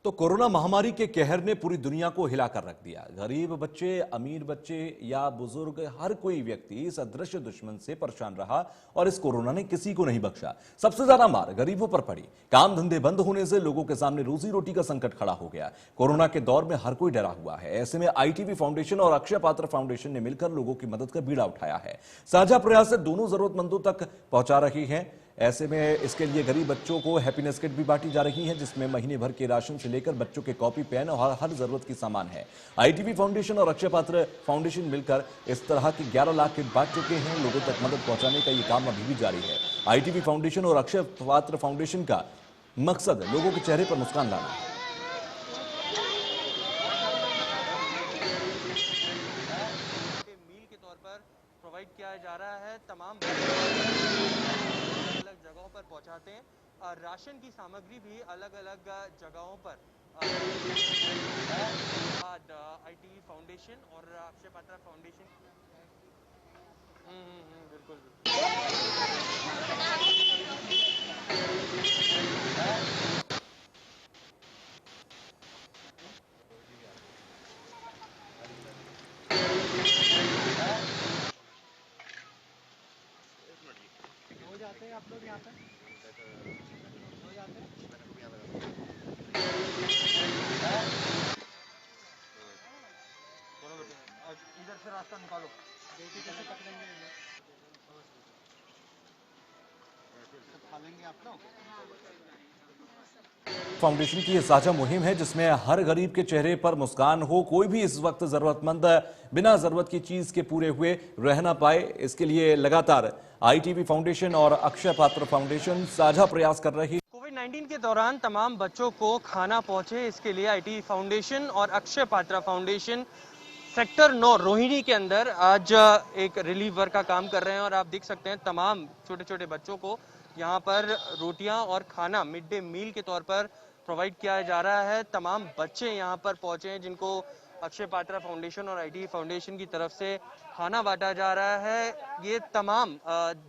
तो कोरोना महामारी के कहर ने पूरी दुनिया को हिलाकर रख दिया। गरीब बच्चे, अमीर बच्चे या बुजुर्ग, हर कोई व्यक्ति इस अदृश्य दुश्मन से परेशान रहा और इस कोरोना ने किसी को नहीं बख्शा। सबसे ज्यादा मार गरीबों पर पड़ी। काम धंधे बंद होने से लोगों के सामने रोजी रोटी का संकट खड़ा हो गया। कोरोना के दौर में हर कोई डरा हुआ है। ऐसे में आईटीबी फाउंडेशन और अक्षय पात्र फाउंडेशन ने मिलकर लोगों की मदद का बीड़ा उठाया है। साझा प्रयास से दोनों जरूरतमंदों तक पहुंचा रही है। ऐसे में इसके लिए गरीब बच्चों को हैप्पीनेस किट भी बांटी जा रही है, जिसमें महीने भर के राशन से लेकर बच्चों के कॉपी, पेन और हर जरूरत की सामान है। आईटीबी फाउंडेशन और अक्षय पात्र फाउंडेशन मिलकर इस तरह की 11 लाख किट बांट चुके हैं। लोगों तक मदद पहुंचाने का ये काम अभी भी जारी है। आईटीबी फाउंडेशन और अक्षय पात्र फाउंडेशन का मकसद लोगों के चेहरे पर मुस्कान लाना है। मील के तौर पर प्रोवाइड किया जा रहा है। तमाम अलग जगहों पर पहुंचाते हैं। राशन की सामग्री भी अलग अलग जगहों पर आईटीबी फाउंडेशन और अक्षय पात्र फाउंडेशन बिल्कुल हो जाते हैं आप लोग यहाँ पे हो जाते हैं। इधर से रास्ता निकालो। देखिए कैसे पकड़ेंगे खा लेंगे आप लोग। फाउंडेशन की यह साझा मुहिम है जिसमें हर गरीब के चेहरे पर मुस्कान हो। कोई भी इस वक्त जरूरतमंद बिना जरूरत की चीज के पूरे हुए रह ना पाए, इसके लिए लगातार आईटीबी फाउंडेशन और अक्षय पात्र फाउंडेशन साझा प्रयास कर रही है। कोविड-19 के दौरान तमाम बच्चों को खाना पहुंचे, इसके लिए आईटीबी फाउंडेशन और अक्षय पात्र फाउंडेशन सेक्टर 9 रोहिणी के अंदर आज एक रिलीफ वर्क का काम कर रहे हैं। और आप देख सकते हैं तमाम छोटे छोटे बच्चों को यहाँ पर रोटियां और खाना मिड डे मील के तौर पर प्रोवाइड किया जा रहा है। तमाम बच्चे यहाँ पर पहुंचे हैं जिनको अक्षय पात्र फाउंडेशन और आईटीबी फाउंडेशन की तरफ से खाना बांटा जा रहा है। ये तमाम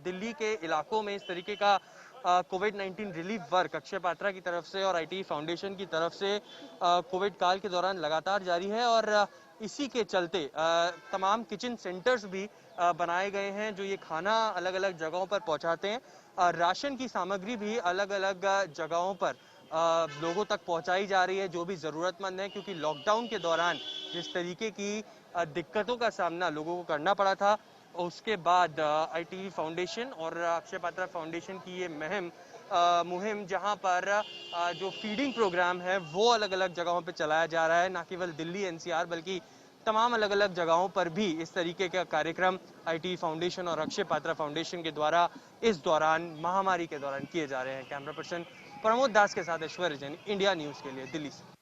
दिल्ली के इलाकों में इस तरीके का कोविड-19 रिलीफ वर्क अक्षय पात्रा की तरफ से और आईटीबी फाउंडेशन की तरफ से कोविड काल के दौरान लगातार जारी है। और इसी के चलते तमाम किचन सेंटर्स भी बनाए गए हैं जो ये खाना अलग अलग जगहों पर पहुंचाते हैं। राशन की सामग्री भी अलग अलग जगहों पर लोगों तक पहुंचाई जा रही है जो भी ज़रूरतमंद है, क्योंकि लॉकडाउन के दौरान जिस तरीके की दिक्कतों का सामना लोगों को करना पड़ा था, उसके बाद आईटीबी फाउंडेशन और अक्षय पात्रा फाउंडेशन की ये मुहिम जहां पर जो फीडिंग प्रोग्राम है वो अलग अलग जगहों पे चलाया जा रहा है। न केवल दिल्ली एनसीआर बल्कि तमाम अलग अलग जगहों पर भी इस तरीके का कार्यक्रम आईटीबी फाउंडेशन और अक्षय पात्रा फाउंडेशन के द्वारा इस दौरान महामारी के दौरान किए जा रहे हैं। कैमरा पर्सन प्रमोद दास के साथ ऐश्वर्य जैन, इंडिया न्यूज के लिए दिल्ली से।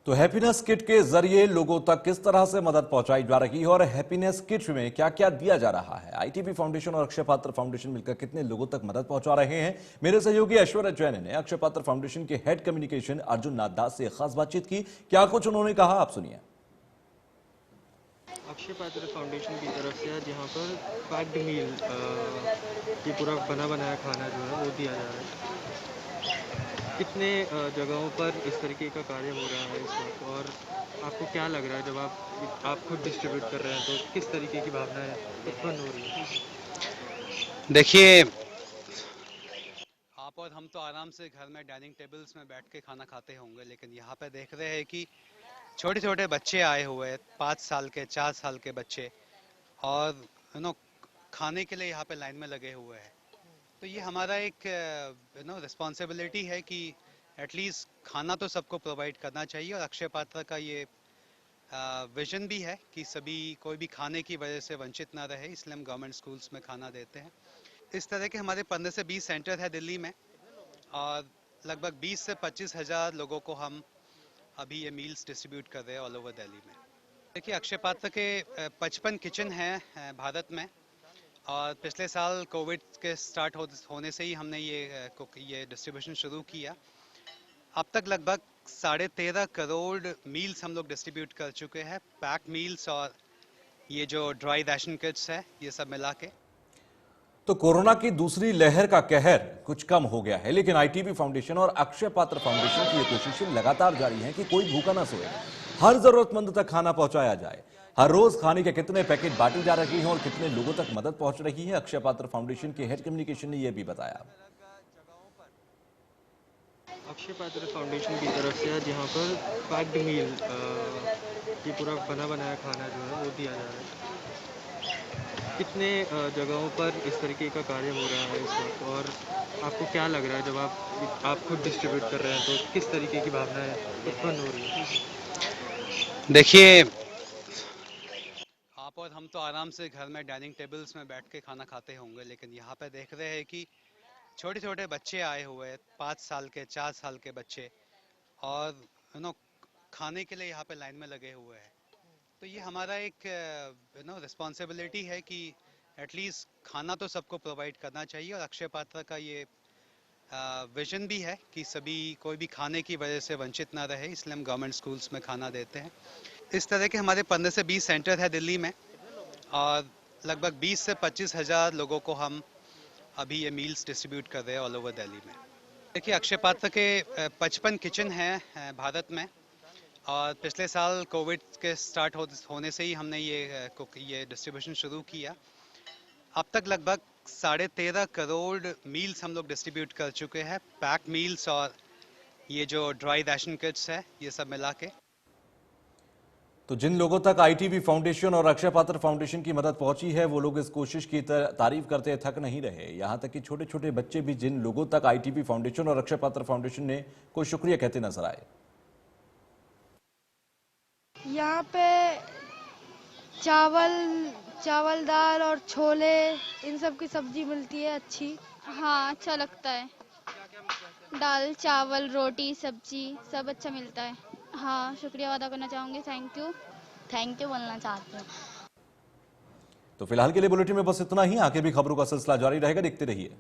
तो हैप्पीनेस किट के जरिए लोगों तक किस तरह से मदद पहुंचाई जा रही है और हैप्पीनेस किट में क्या क्या दिया जा रहा है, आईटीबी फाउंडेशन और अक्षय पात्र फाउंडेशन मिलकर कितने लोगों तक मदद पहुंचा रहे हैं, मेरे सहयोगी ऐश्वर्य जैन ने अक्षय पात्र फाउंडेशन के हेड कम्युनिकेशन अर्जुन नाथदास से खास बातचीत की। क्या कुछ उन्होंने कहा, आप सुनिए। अक्षय पात्र फाउंडेशन की तरफ से आज यहाँ पर पैक्ड मील ये पूरा बना बनाया खाना जो है वो दिया जा रहा है। कितने जगहों पर इस तरीके का कार्य हो रहा है इस वक्त, और आपको क्या लग रहा है जब आप खुद डिस्ट्रीब्यूट कर रहे हैं तो किस तरीके की भावनाएं उत्पन्न हो रही है? देखिए, आप और हम तो आराम से घर में डाइनिंग टेबल्स में बैठ के खाना खाते होंगे, लेकिन यहाँ पे देख रहे हैं कि छोटे छोटे बच्चे आए हुए हैं, 5 साल के 4 साल के बच्चे, और खाने के लिए यहाँ पे लाइन में लगे हुए हैं। तो ये हमारा एक रिस्पॉन्सिबिलिटी है कि एटलीस्ट खाना तो सबको प्रोवाइड करना चाहिए। और अक्षय पात्र का ये विजन भी है कि कोई भी खाने की वजह से वंचित ना रहे, इसलिए हम गवर्नमेंट स्कूल्स में खाना देते हैं। इस तरह के हमारे 15 से 20 सेंटर है दिल्ली में, और लगभग 20 से 25 हज़ार लोगों को हम अभी ये मील्स डिस्ट्रीब्यूट कर रहे हैं ऑल ओवर दिल्ली में। देखिए, अक्षय पात्र के 55 किचन हैं भारत में, और पिछले साल कोविड के स्टार्ट होने से ही हमने ये डिस्ट्रीब्यूशन शुरू किया। अब तक लगभग 13.5 करोड़ मील्स हम लोग डिस्ट्रीब्यूट कर चुके हैं, पैक मील्स और ये जो ड्राई राशन किट्स है, ये सब मिला के। तो कोरोना की दूसरी लहर का कहर कुछ कम हो गया है, लेकिन आईटीबी फाउंडेशन और अक्षय पात्र फाउंडेशन की ये कोशिशें लगातार जारी हैं कि कोई भूखा ना सोए, हर जरूरतमंद तक खाना पहुंचाया जाए। हर रोज खाने के कितने पैकेट बांटी जा रही हैं और कितने लोगों तक मदद पहुंच रही है, अक्षय पात्र फाउंडेशन के हेड कम्युनिकेशन ने यह भी बताया। अक्षय पात्र फाउंडेशन की तरफ से आज यहाँ पर पैक्ड मील ये पूरा बना बनाया खाना जो है वो दिया जा रहा है। कितने जगहों पर इस तरीके का कार्य हो रहा है इस वक्त, और आपको क्या लग रहा है जब आप खुद डिस्ट्रीब्यूट कर रहे हैं तो किस तरीके की भावनाएं उत्पन्न हो रही है? देखिए, आप और हम तो आराम से घर में डाइनिंग टेबल्स में बैठ के खाना खाते होंगे, लेकिन यहाँ पे देख रहे हैं कि छोटे छोटे बच्चे आए हुए हैं, 5 साल के 4 साल के बच्चे, और खाने के लिए यहाँ पे लाइन में लगे हुए हैं। तो ये हमारा एक रिस्पॉन्सिबिलिटी है कि एटलीस्ट खाना तो सबको प्रोवाइड करना चाहिए, और अक्षय पात्र का ये विजन भी है कि सभी कोई भी खाने की वजह से वंचित ना रहे, इसलिए हम गवर्नमेंट स्कूल्स में खाना देते हैं। इस तरह के हमारे 15 से 20 सेंटर है दिल्ली में, और लगभग 20 से 25 हज़ार लोगों को हम अभी ये मील्स डिस्ट्रीब्यूट कर रहे हैं ऑल ओवर दिल्ली में। देखिए, अक्षय पात्र के 55 किचन हैं भारत में, और पिछले साल कोविड के स्टार्ट होने से ही हमने ये डिस्ट्रीब्यूशन शुरू किया। अब तक लगभग 13.5 करोड़ मील्स हम लोग डिस्ट्रीब्यूट कर चुके हैं, पैक मील्स और ये जो ड्राई राशन किट्स है, ये सब मिला के। तो जिन लोगों तक आईटीबी फाउंडेशन और अक्षय पात्र फाउंडेशन की मदद पहुंची है, वो लोग इस कोशिश की तारीफ करते थक नहीं रहे। यहां तक कि छोटे छोटे बच्चे भी जिन लोगों तक आईटीबी फाउंडेशन और अक्षय पात्र फाउंडेशन ने कोई शुक्रिया कहते नजर आए। यहाँ पे चावल दाल और छोले इन सब की सब्जी मिलती है अच्छी। हाँ, अच्छा लगता है। दाल चावल रोटी सब्जी सब अच्छा मिलता है। हाँ, शुक्रिया अदा करना चाहूँगी। थैंक यू बोलना चाहती हूँ। तो फिलहाल के लिए बुलेटिन में बस इतना ही। आगे भी खबरों का सिलसिला जारी रहेगा, देखते रहिए।